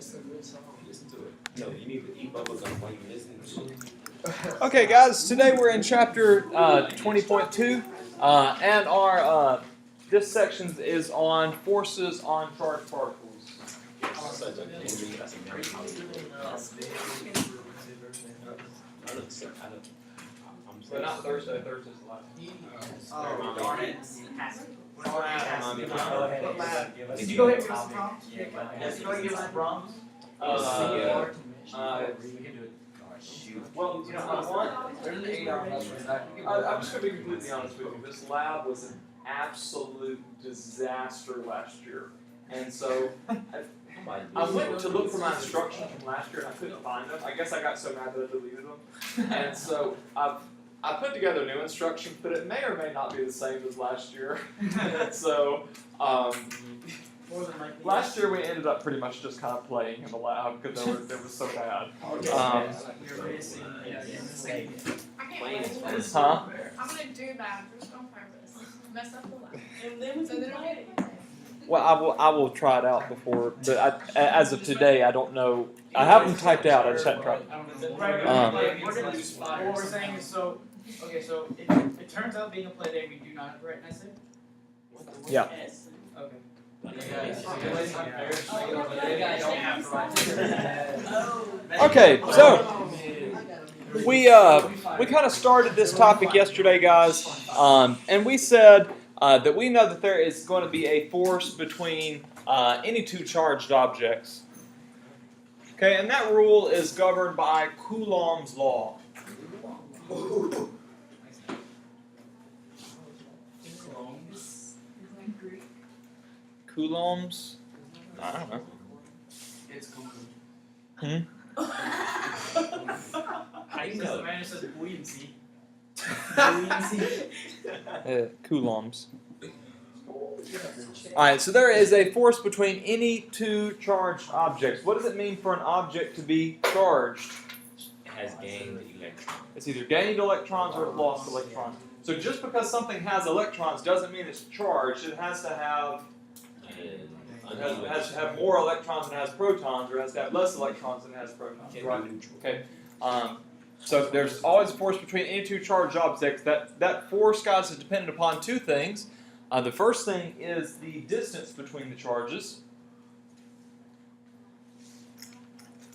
It's a good song. Listen to it. No, you need to eat bubblegum while you listen to it. Okay, guys, today we're in chapter 20.2, and our this section is on forces on charged particles. Such a Henry, that's a very But not Thursday. Thursday's live. Darn it. Did you go ahead and give us the prompts? Yes, go ahead and give us the prompts. Well, you know what I want? There's an 8-hour I'm just going to be completely honest with you. This lab was an absolute disaster last year. And so I went to look for my instructions from last year and I couldn't find them. I guess I got so mad that I deleted them. And so I put together new instructions, but it may or may not be the same as last year. And so last year we ended up pretty much just kind of playing in the lab because they were so bad. Huh? I'm gonna do that just on purpose. Mess up the lab. So they don't get it. Well, I will try it out before, but as of today, I don't know. I have them typed out. I just haven't tried. What we're saying is so it turns out being a play day, we do not have to write an essay? Yeah. Okay, so we kind of started this topic yesterday, guys, and we said that we know that there is going to be a force between any two charged objects. Okay, and that rule is governed by Coulombs Law. Coulombs? I don't know. It's Coulombs. How you know? The man says buoyancy. Coulombs. Alright, so there is a force between any two charged objects. What does it mean for an object to be charged? It has gained electrons. It's either gained electrons or it lost electrons. So just because something has electrons doesn't mean it's charged. It has to have more electrons than it has protons, or it has to have less electrons than it has protons. Right? Okay. So there's always a force between any two charged objects. That force, guys, is dependent upon two things. The first thing is the distance between the charges.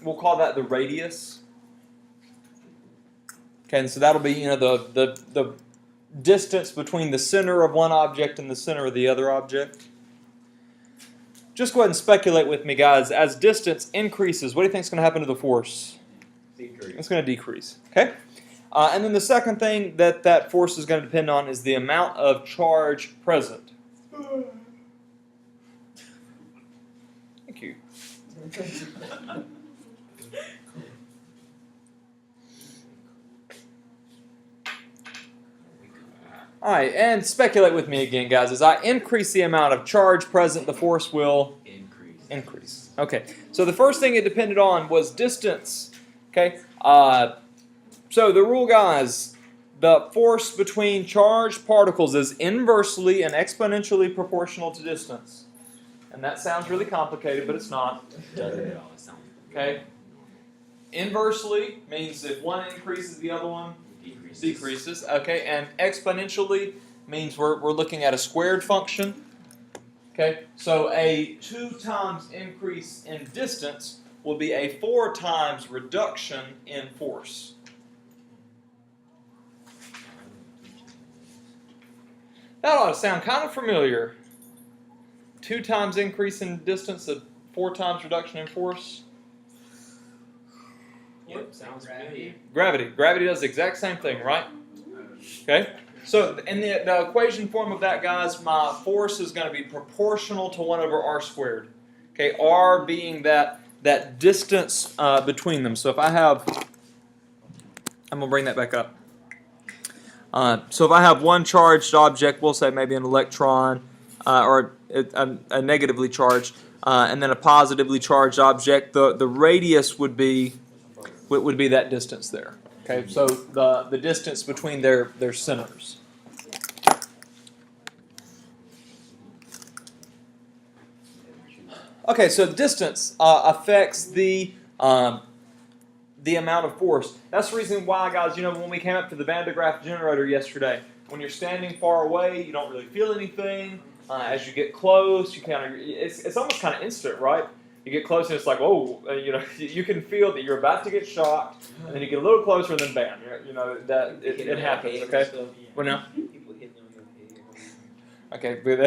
We'll call that the radius. Okay, and so that'll be the distance between the center of one object and the center of the other object. Just go ahead and speculate with me, guys. As distance increases, what do you think is going to happen to the force? Decrease. It's going to decrease. Okay? And then the second thing that force is going to depend on is the amount of charge present. Thank you. Alright, and speculate with me again, guys. As I increase the amount of charge present, the force will increase. Okay, so the first thing it depended on was distance. Okay, so the rule, guys, the force between charged particles is inversely and exponentially proportional to distance. And that sounds really complicated, but it's not. Okay, inversely means if one increases, the other one decreases. Okay, and exponentially means we're looking at a squared function. Okay, so a 2 times increase in distance will be a 4 times reduction in force. That ought to sound kind of familiar. 2 times increase in distance, a 4 times reduction in force. Yep, sounds familiar. Gravity. Gravity does the exact same thing, right? Okay. So in the equation form of that, guys, my force is going to be proportional to 1 over r squared. Okay, r being that distance between them. So if I have, I'm going to bring that back up. So if I have one charged object, we'll say maybe an electron or a negatively charged, and then a positively charged object, the radius would be that distance there. Okay, so the distance between their centers. Okay, so distance affects the amount of force. That's the reason why, guys, when we came up to the Van de Graaff generator yesterday, when you're standing far away, you don't really feel anything. As you get close, you it's almost kind of instant, right? You get close and it's like, whoa, you can feel that you're about to get shocked, and then you get a little closer and then bam, that it happens, okay? What now? People hitting on your head. Okay, but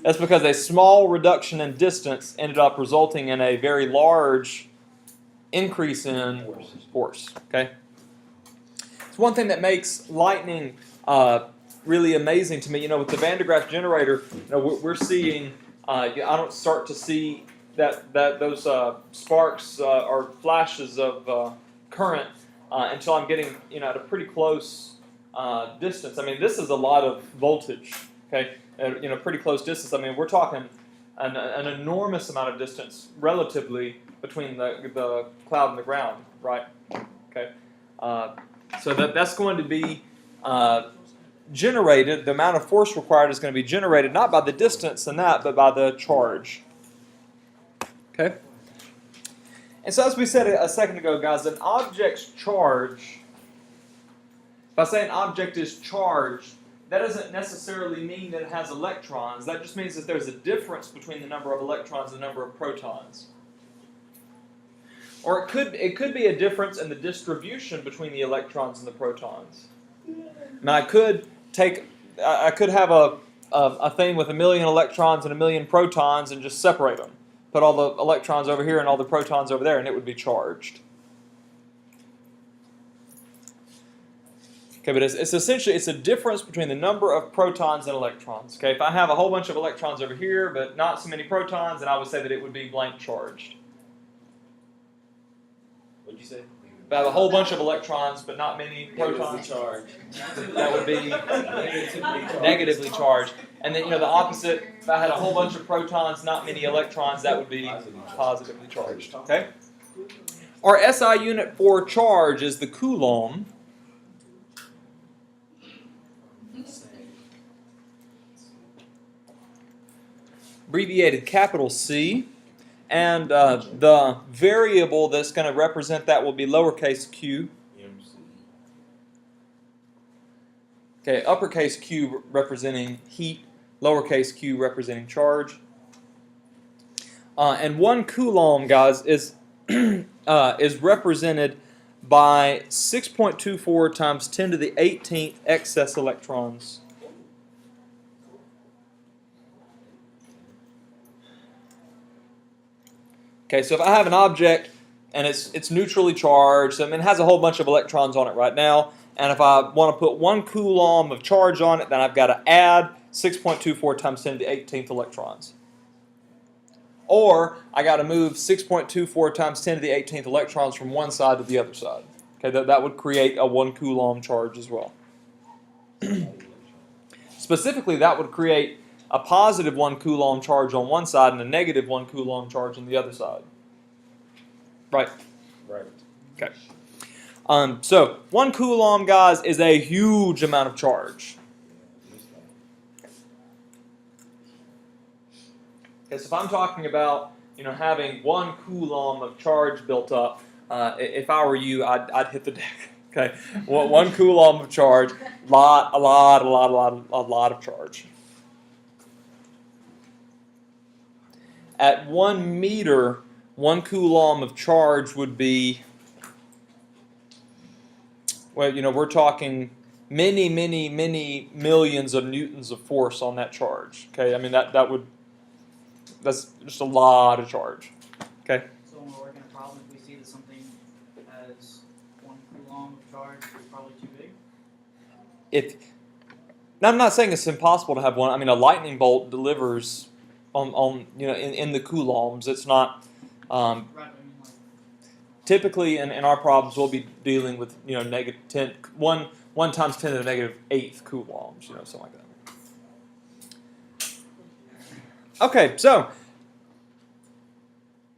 that's because a small reduction in distance ended up resulting in a very large increase in force. Okay, it's one thing that makes lightning really amazing to me. With the Van de Graaff generator, we're seeing. I don't start to see that those sparks or flashes of current until I'm getting at a pretty close distance. I mean, this is a lot of voltage. Okay, pretty close distance. I mean, we're talking an enormous amount of distance relatively between the cloud and the ground, right? Okay, so that's going to be generated. The amount of force required is going to be generated not by the distance and that, but by the charge. Okay, and so as we said a second ago, guys, an object's charge. If I say an object is charged, that doesn't necessarily mean that it has electrons. That just means that there's a difference between the number of electrons and the number of protons. Or it could be a difference in the distribution between the electrons and the protons. Now I could have a thing with 1,000,000 electrons and 1,000,000 protons and just separate them. Put all the electrons over here and all the protons over there, and it would be charged. Okay, but it's essentially a difference between the number of protons and electrons. Okay, if I have a whole bunch of electrons over here, but not so many protons, then I would say that it would be blank charged. What'd you say? If I have a whole bunch of electrons, but not many protons, Charged. that would be negatively charged. And then, the opposite, if I had a whole bunch of protons, not many electrons, that would be positively charged. Okay? Our SI unit for charge is the Coulomb. Abbreviated capital C. And the variable that's going to represent that will be lowercase q. Okay, uppercase Q representing heat, lowercase q representing charge. And 1 Coulomb, guys, is represented by 6.24 times 10 to the 18th excess electrons. Okay, so if I have an object and it's neutrally charged, I mean, it has a whole bunch of electrons on it right now, and if I want to put 1 Coulomb of charge on it, then I've got to add 6.24 times 10 to the 18th electrons. Or I got to move 6.24 times 10 to the 18th electrons from one side to the other side. Okay, that would create a 1 Coulomb charge as well. Specifically, that would create a positive 1 Coulomb charge on one side and a negative 1 Coulomb charge on the other side. Right? Right. Okay. So 1 Coulomb, guys, is a huge amount of charge. Okay, so if I'm talking about having 1 Coulomb of charge built up, if I were you, I'd hit the deck. Okay, 1 Coulomb of charge, a lot of charge. At 1 meter, 1 Coulomb of charge would be, well, we're talking many millions of newtons of force on that charge. Okay, I mean that's just a lot of charge. Okay. So when we're working a problem, if we see that something has 1 Coulomb of charge, it's probably too big. Now I'm not saying it's impossible to have one. I mean, a lightning bolt delivers on in the coulombs. It's not. Right, I mean, like, Typically, in our problems, we'll be dealing with negative 10, 1 times 10 to the negative 8th coulombs, something like that. Okay, so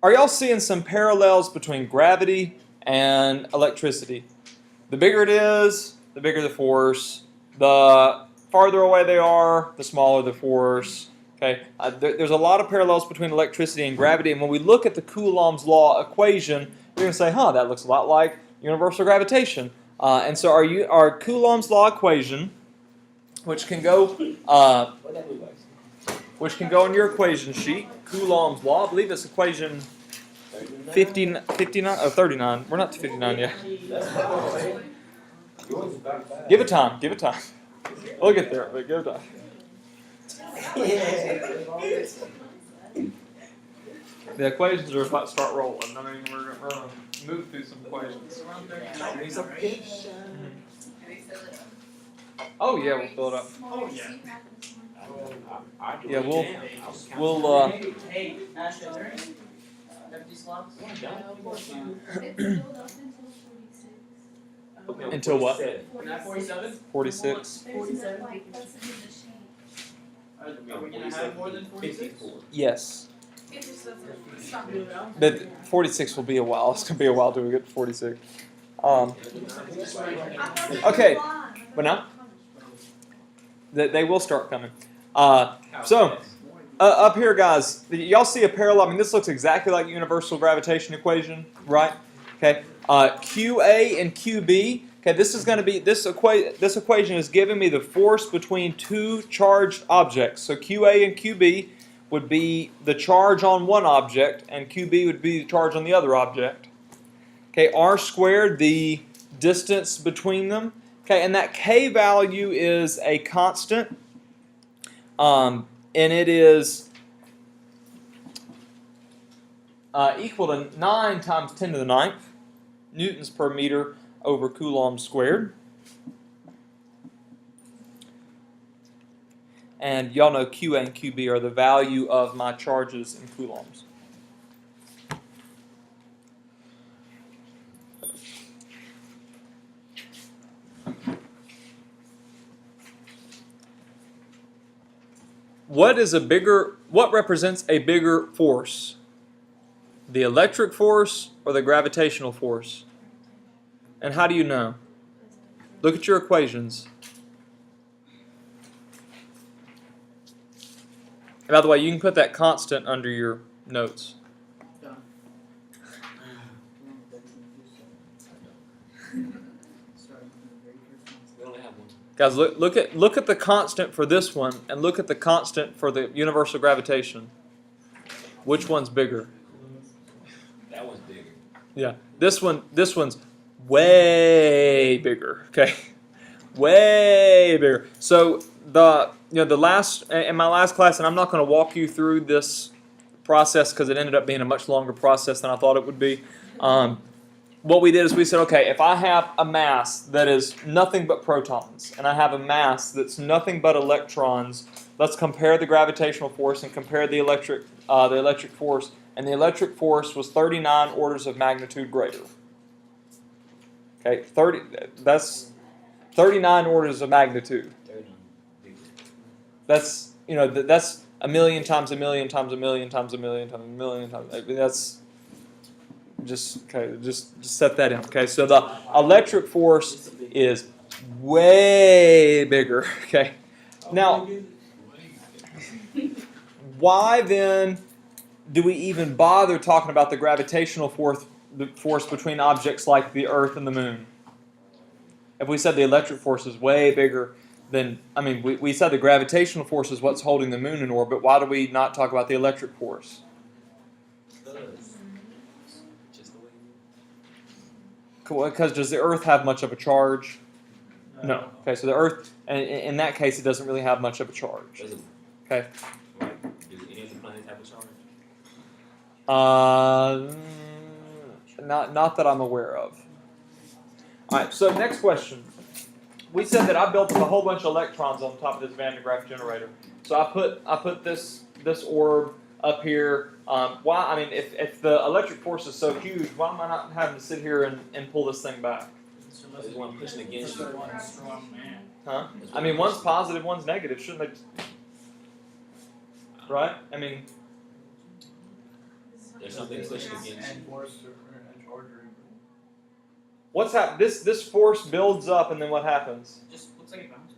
are y'all seeing some parallels between gravity and electricity? The bigger it is, the bigger the force. The farther away they are, the smaller the force. Okay, there's a lot of parallels between electricity and gravity, and when we look at the Coulombs Law equation, you're going to say, huh, that looks a lot like universal gravitation. And so our Coulombs Law equation, which can go on your equation sheet, Coulombs Law, I believe it's equation 59, oh, 39. We're not to 59 yet. Give it time. We'll get there, but give it time. The equations are about to start rolling. I mean, we're going to move through some equations. Oh yeah, we'll fill it up. Oh, yeah. Yeah, we'll Hey, Ash, are there any empty slots? Until what? Not 47? 46. Are we going to have more than 46? Yes. It just doesn't stop me. But 46 will be a while. It's going to be a while till we get to 46. Okay, but now? They will start coming. So, up here, guys, y'all see a parallel. I mean, this looks exactly like universal gravitation equation, right? Okay. QA and QB. Okay, this is going to be this equation is giving me the force between two charged objects. So QA and QB would be the charge on one object, and QB would be the charge on the other object. Okay, r squared, the distance between them. Okay, and that k value is a constant, and it is equal to 9 times 10 to the 9th newtons per meter over Coulomb squared. And y'all know QA and QB are the value of my charges in coulombs. What represents a bigger force? The electric force or the gravitational force? And how do you know? Look at your equations. And by the way, you can put that constant under your notes. Done. We only have one. Guys, look at the constant for this one and look at the constant for the universal gravitation. Which one's bigger? That one's bigger. Yeah. This one's way bigger. Okay. Way bigger. So in my last class, and I'm not going to walk you through this process because it ended up being a much longer process than I thought it would be. What we did is we said, okay, if I have a mass that is nothing but protons, and I have a mass that's nothing but electrons, let's compare the gravitational force and compare the electric force. And the electric force was 39 orders of magnitude greater. Okay, that's 39 orders of magnitude. That's that's a million times a million times a million times a million times a million times. I mean, that's just set that in. Okay, so the electric force is way bigger. Okay, now why then do we even bother talking about the gravitational force between objects like the Earth and the Moon? If we said the electric force is way bigger, then, I mean, we said the gravitational force is what's holding the Moon in orbit. Why do we not talk about the electric force? Cool. Because does the Earth have much of a charge? No. Okay, so the Earth, in that case, it doesn't really have much of a charge. Okay. Does any of the planets have a charge? Not that I'm aware of. All right. So next question. We said that I built up a whole bunch of electrons on top of this Van de Graaff generator. So I put this orb up here. Why? I mean, if the electric force is so huge, why am I not having to sit here and pull this thing back? There's one pushing against you. One strong man. Huh? I mean, one's positive, one's negative. Shouldn't they? Right? I mean, There's something pushing against you. And force and charge. what's happened? This force builds up, and then what happens? Just looks like it bounces.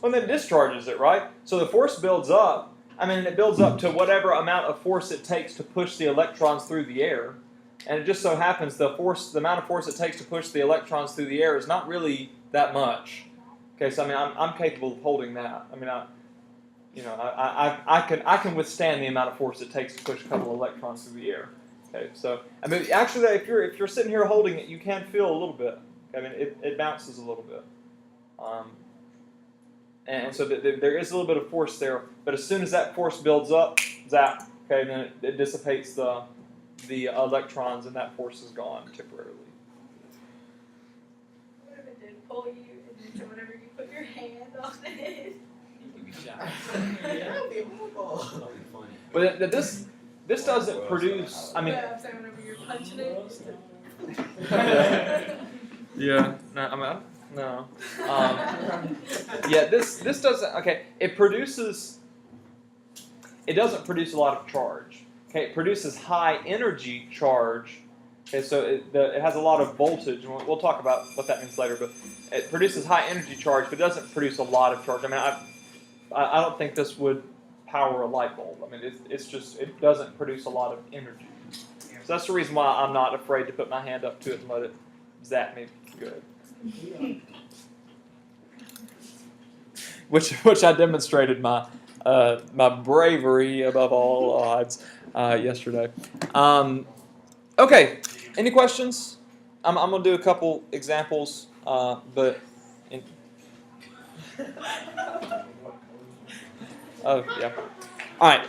Well, then it discharges it, right? So the force builds up. I mean, it builds up to whatever amount of force it takes to push the electrons through the air. And it just so happens the amount of force it takes to push the electrons through the air is not really that much. Okay, so I mean, I'm capable of holding that. I mean, I can withstand the amount of force it takes to push a couple of electrons through the air. Okay, so I mean, actually, if you're sitting here holding it, you can feel a little bit. Okay, I mean, it bounces a little bit, and so there is a little bit of force there. But as soon as that force builds up, zap. Okay, then it dissipates the electrons, and that force is gone temporarily. What if it did pull you, and then whenever you put your hand on it? You be shot. That would be horrible. That would be funny. But this doesn't produce. I mean, Yeah, I'm saying whenever you're punching it. yeah. No, I mean, no. Yeah, this doesn't. Okay, it doesn't produce a lot of charge. Okay, it produces high energy charge. Okay, so it has a lot of voltage, and we'll talk about what that means later. But it produces high energy charge, but it doesn't produce a lot of charge. I mean, I don't think this would power a light bulb. I mean, it doesn't produce a lot of energy. So that's the reason why I'm not afraid to put my hand up to it and let it zap me good. Which I demonstrated my bravery above all odds yesterday. Okay, any questions? I'm gonna do a couple examples, but. Oh yeah. All right.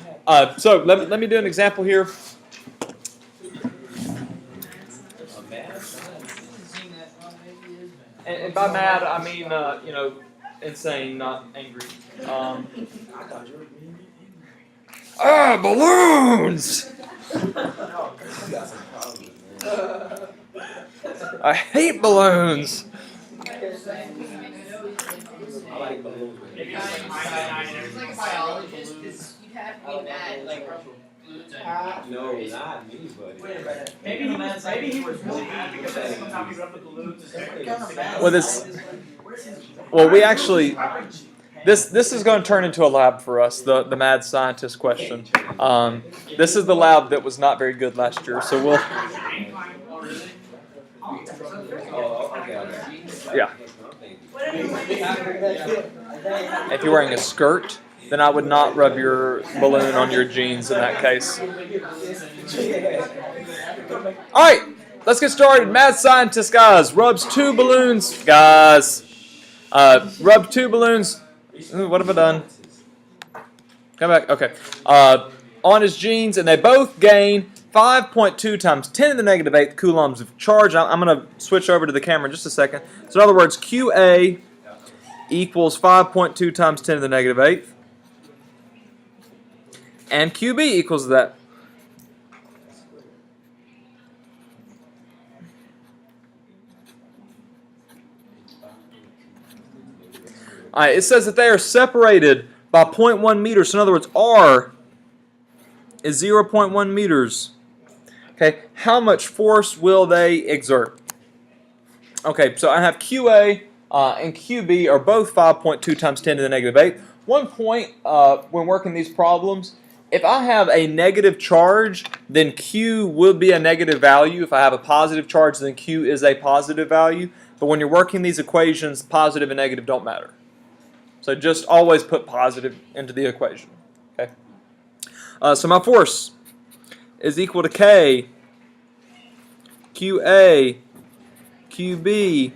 So let me do an example here. And by mad, I mean insane, not angry. Balloons! I hate balloons. I like balloons. It's like a biologist, because you'd have to be mad, like, balloons on your No, not me, buddy. Wait a minute. Maybe he was really mad because sometimes he rubbed the balloons. Well, we actually. This is going to turn into a lab for us, the mad scientist question. This is the lab that was not very good last year, so we'll. Oh, okay. Yeah. If you're wearing a skirt, then I would not rub your balloon on your jeans in that case. All right, let's get started. Mad scientist, guys, rubs 2 balloons, guys. Rub 2 balloons. Ooh, what have I done? Come back. Okay. On his jeans, and they both gain 5.2 times 10 to the negative 8th coulombs of charge. I'm going to switch over to the camera in just a second. So in other words, QA equals 5.2 times 10 to the negative 8th. And QB equals that. All right, it says that they are separated by 0.1 meters. So in other words, R is 0.1 meters. Okay, how much force will they exert? Okay, so I have QA and QB are both 5.2 times 10 to the negative 8. One point when working these problems, if I have a negative charge, then Q will be a negative value. If I have a positive charge, then Q is a positive value. But when you're working these equations, positive and negative don't matter. So just always put positive into the equation. Okay. So my force is equal to K QA QB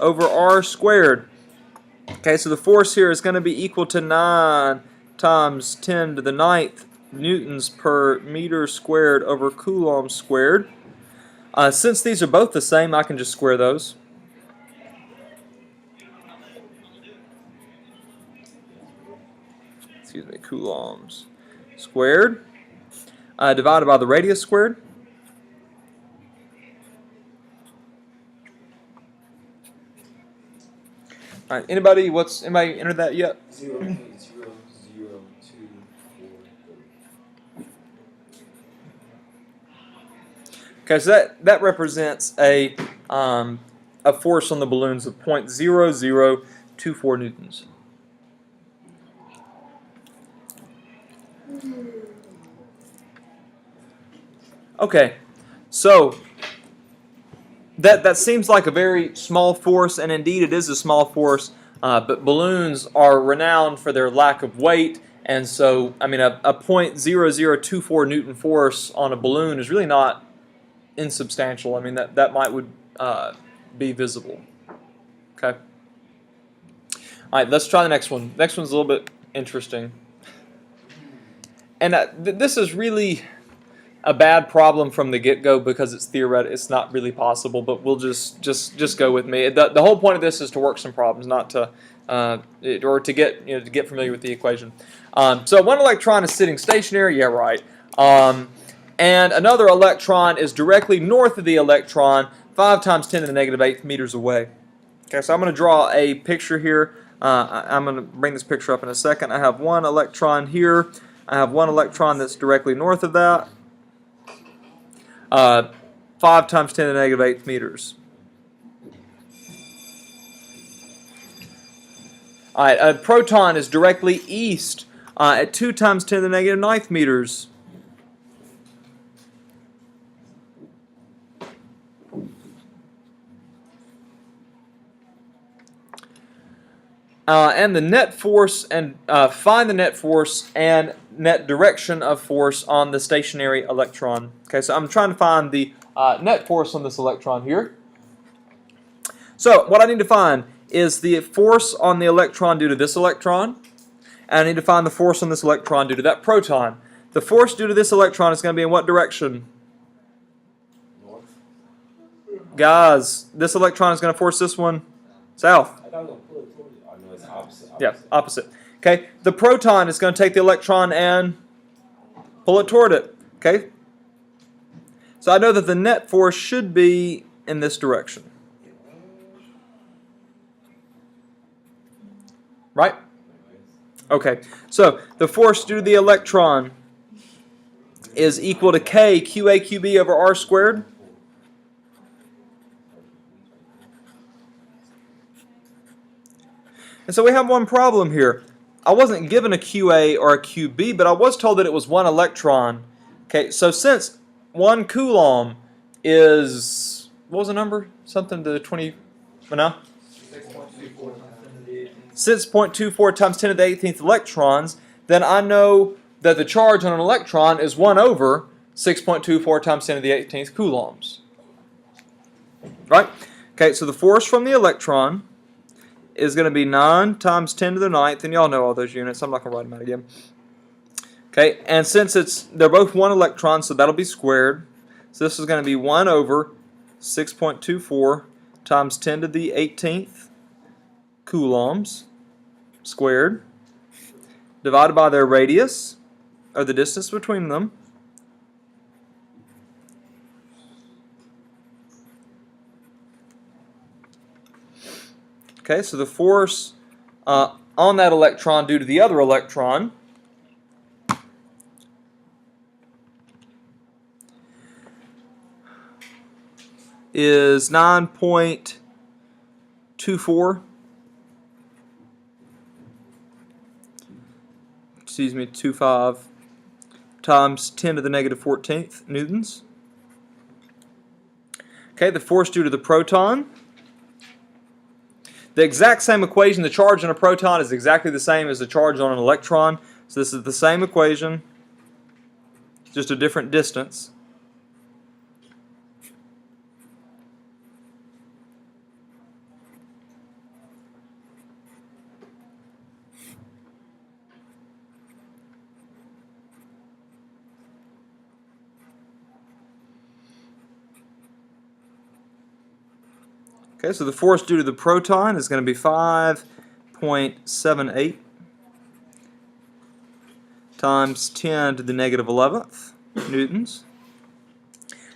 over R squared. Okay, so the force here is going to be equal to 9 times 10 to the 9th newtons per meter squared over Coulomb squared. Since these are both the same, I can just square those. Excuse me, coulombs squared divided by the radius squared. All right, anybody entered that yet? 0.0002. Okay, so that represents a force on the balloons of 0.0024 newtons. Okay, so that seems like a very small force, and indeed it is a small force, but balloons are renowned for their lack of weight, and so, I mean, a 0.0024 Newton force on a balloon is really not insubstantial. I mean, that would be visible. Okay. All right, let's try the next one. Next one's a little bit interesting. And this is really a bad problem from the get-go because it's theoretical. It's not really possible, but we'll just go with me. The whole point of this is to work some problems, not to or to get familiar with the equation. So one electron is sitting stationary. Yeah, right. And another electron is directly north of the electron, 5 times 10 to the negative 8th meters away. Okay, so I'm going to draw a picture here. I'm going to bring this picture up in a second. I have one electron here. I have one electron that's directly north of that. 5 times 10 to the negative 8th meters. All right, a proton is directly east at 2 times 10 to the negative 9th meters. And the net force, and find the net force and net direction of force on the stationary electron. Okay, so I'm trying to find the net force on this electron here. So what I need to find is the force on the electron due to this electron, and I need to find the force on this electron due to that proton. The force due to this electron is going to be in what direction? North. Guys, this electron is going to force this one south. I thought I was gonna pull it towards you. Oh no, it's opposite. Yeah, opposite. Okay, the proton is going to take the electron and pull it toward it. Okay, so I know that the net force should be in this direction. Right? Okay, so the force due to the electron is equal to K QA QB over R squared. And so we have one problem here. I wasn't given a QA or a QB, but I was told that it was one electron. Okay, so since 1 Coulomb is, what was the number? Something to 20, no? 6.24 times 10 to the 18th electrons, then I know that the charge on an electron is 1 over 6.24 times 10 to the 18th coulombs. Right? Okay, so the force from the electron is going to be 9 times 10 to the 9th, and y'all know all those units. I'm not going to write them out again. Okay, and since they're both 1 electron, so that'll be squared. So this is going to be 1 over 6.24 times 10 to the 18th coulombs squared, divided by their radius, or the distance between them. Okay, so the force on that electron due to the other electron is 9.24. 25 times 10 to the negative 14th newtons. Okay, the force due to the proton. The exact same equation, the charge on a proton is exactly the same as the charge on an electron. So this is the same equation, just a different distance. Okay, so the force due to the proton is going to be 5.78 times 10 to the negative 11th newtons.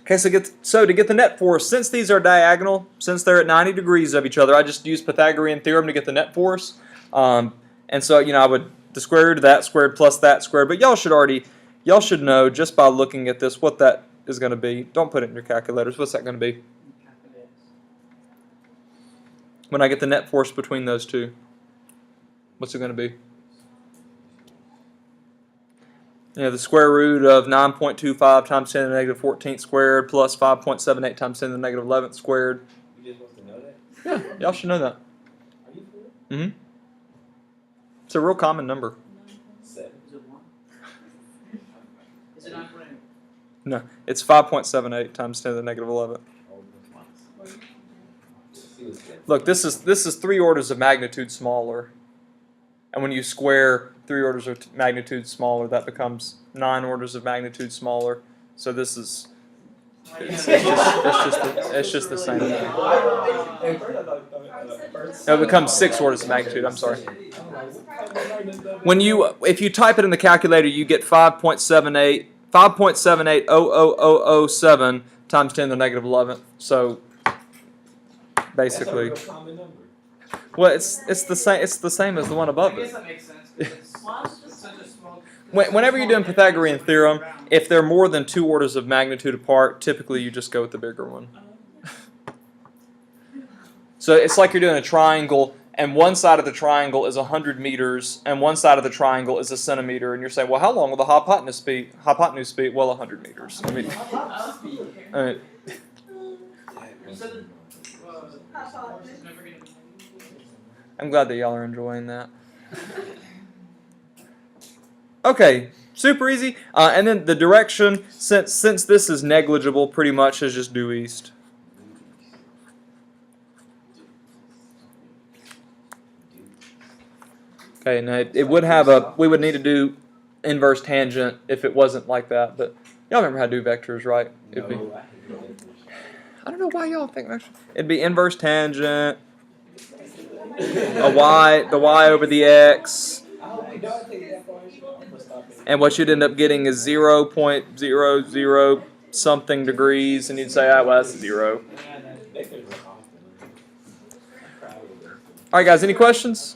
Okay, so to get the net force, since these are diagonal, since they're at 90 degrees of each other, I just use Pythagorean theorem to get the net force. And so, I would the square root of that squared plus that squared. But y'all should know just by looking at this what that is going to be. Don't put it in your calculators. What's that going to be? When I get the net force between those two, what's it going to be? The square root of 9.25 times 10 to the negative 14th squared plus 5.78 times 10 to the negative 11th squared. You just supposed to know that? Yeah, y'all should know that. Are you for it? Mm-hmm. It's a real common number. 7. Is it 1? Is it 9.8? No, it's 5.78 times 10 to the negative 11th. Look, this is 3 orders of magnitude smaller. And when you square 3 orders of magnitude smaller, that becomes 9 orders of magnitude smaller. So this is it's just the same thing. No, it becomes 6 orders of magnitude. I'm sorry. If you type it in the calculator, you get 5.780007 times 10 to the negative 11th. So basically, well, it's the same. It's the same as the one above I guess it. that makes sense. 'Cause it's such a small. Whenever you're doing Pythagorean theorem, if they're more than 2 orders of magnitude apart, typically you just go with the bigger one. So it's like you're doing a triangle, and one side of the triangle is 100 meters, and one side of the triangle is a centimeter, and you're saying, well, how long will the hypotenuse be? Hypotenuse be? Well, 100 meters. I mean, You said that. Never gonna. I'm glad that y'all are enjoying that. Okay, super easy. And then the direction, since this is negligible, pretty much is just due east. Okay, now it would have we would need to do inverse tangent if it wasn't like that, but y'all remember how to do vectors, right? It'd be, I don't know why y'all think vectors. It'd be inverse tangent, the y over the x, and what you'd end up getting is 0.00 something degrees, and you'd say, well, that's 0. All right, guys, any questions?